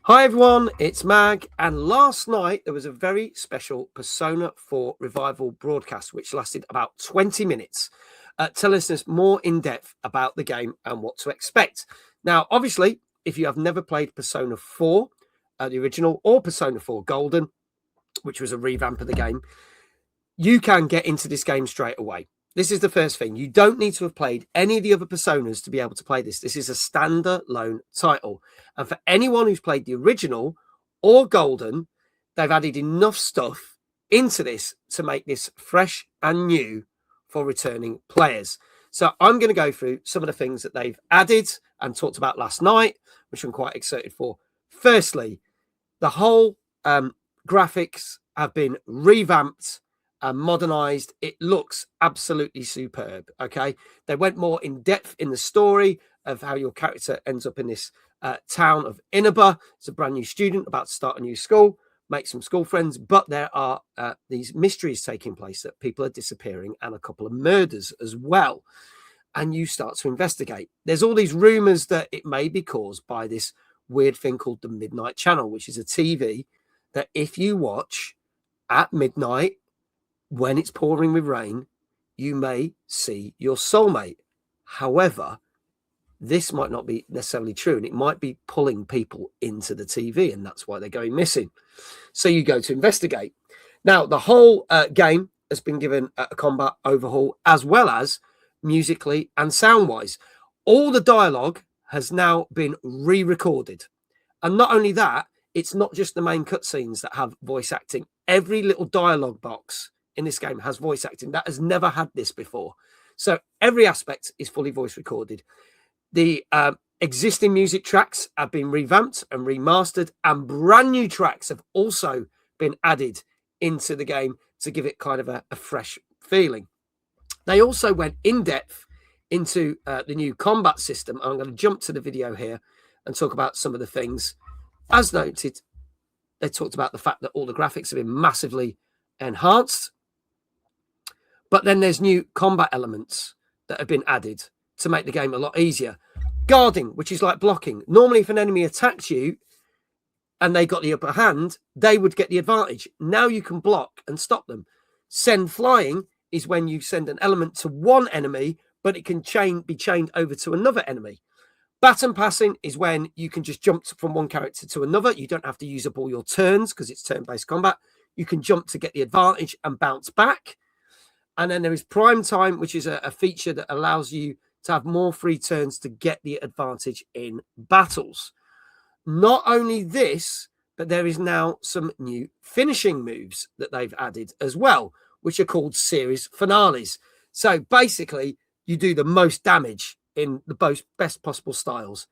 Hi everyone, it's Mag, and last night there was a very special Persona 4 revival broadcast which lasted about 20 minutes, telling us more in depth about the game and what to expect. Now, obviously, if you have never played Persona 4, the original, or Persona 4 Golden, which was a revamp of the game, you can get into this game straight away. This is the first thing. You don't need to have played any of the other Personas to be able to play this. This is a standalone title. And for anyone who's played the original or Golden, they've added enough stuff into this to make this fresh and new for returning players. So I'm going to go through some of the things that they've added and talked about last night, which I'm quite excited for. Firstly, the whole graphics have been revamped and modernized. It looks absolutely superb. Okay, they went more in depth in the story of how your character ends up in this town of Inaba. It's a brand new student about to start a new school, make some school friends, but there are these mysteries taking place, that people are disappearing and a couple of murders as well. And you start to investigate. There's all these rumors that it may be caused by this weird thing called the Midnight Channel, which is a TV that if you watch at midnight when it's pouring with rain, you may see your soulmate. However, this might not be necessarily true, and it might be pulling people into the TV, and that's why they're going missing. So you go to investigate. Now, the whole game has been given a combat overhaul, as well as musically and sound-wise. All the dialogue has now been re-recorded. And not only that, it's not just the main cutscenes that have voice acting. Every little dialogue box in this game has voice acting. That has never had this before. So every aspect is fully voice recorded. The existing music tracks have been revamped and remastered, and brand new tracks have also been added into the game to give it kind of a fresh feeling. They also went in depth into the new combat system. I'm going to jump to the video here and talk about some of the things. As noted, they talked about the fact that all the graphics have been massively enhanced. But then there's new combat elements that have been added to make the game a lot easier. Guarding, which is like blocking. Normally, if an enemy attacked you and they got the upper hand, they would get the advantage. Now you can block and stop them. Send flying is when you send an element to one enemy, but it can be chained over to another enemy. Baton passing is when you can just jump from one character to another. You don't have to use up all your turns because it's turn-based combat. You can jump to get the advantage and bounce back. And then there is prime time, which is a feature that allows you to have more free turns to get the advantage in battles. Not only this, but there is now some new finishing moves that they've added as well, which are called series finales. So basically, you do the most damage in the best possible styles.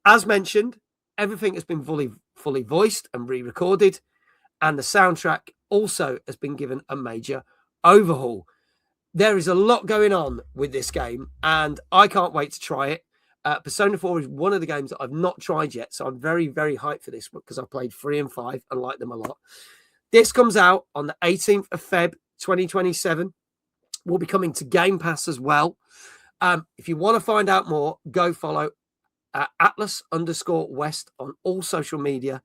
As mentioned, everything has been fully voiced and re-recorded, and the soundtrack also has been given a major overhaul. There is a lot going on with this game, and I can't wait to try it. Persona 4 is one of the games that I've not tried yet, so I'm very, very hyped for this because I played 3 and 5 and like them a lot. This comes out on the 18th of Feb 2027. Will be coming to Game Pass as well. If you want to find out more, go follow Atlas_West on all social media